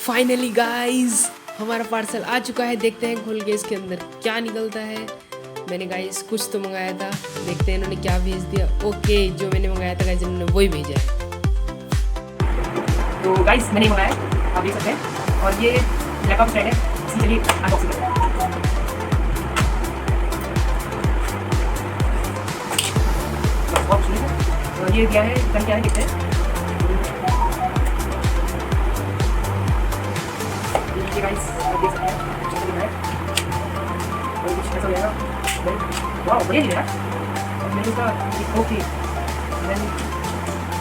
Finally guys हमारा parcel आ चुका है। देखते हैं खोल के इसके अंदर क्या निकलता है। मैंने गाइस कुछ तो मंगाया था, देखते हैं इन्होंने क्या भेज दिया। ओके, जो मैंने मंगाया था गाइस इन्होंने वही भेजा है। तो गाइस मैंने मंगाया है, आप देख सकते हैं। और ये लैपटॉप स्टैंड है, इसकी चलिए अनबॉक्सिंग करते हैं। बहुत खुशी है। तो ये दिया है, कल क्या है देखते हैं। ये गाइस आप देख सकते हैं, है और कुछ ऐसा रहेगा। वाह बढ़िया ही है। और मैंने इसका ओके देन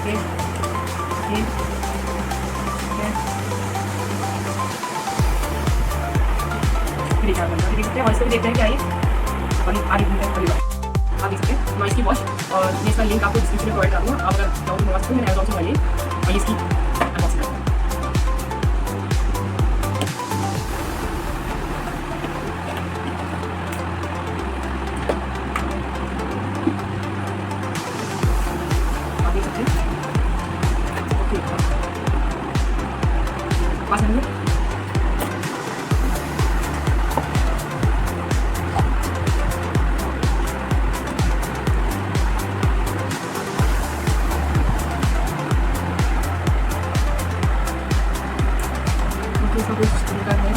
ये देख सकते हैं। और इसको भी देखते हैं क्या है। और आगे घूमते हैं अगली बार। आप देख सकते हैं नॉइस की वॉच, और मैं इसका लिंक आपको डिस्क्रिप्शन में प्रोवाइड कर दूँगा। आप अगर डाउनलोड करवा सकते हैं, मैंने अमेज़न से मंगाई है। और इसकी अनबॉक्सिंग करते हैं। आप देख सकते हैं ओके पास में इसका कुछ तरीका है।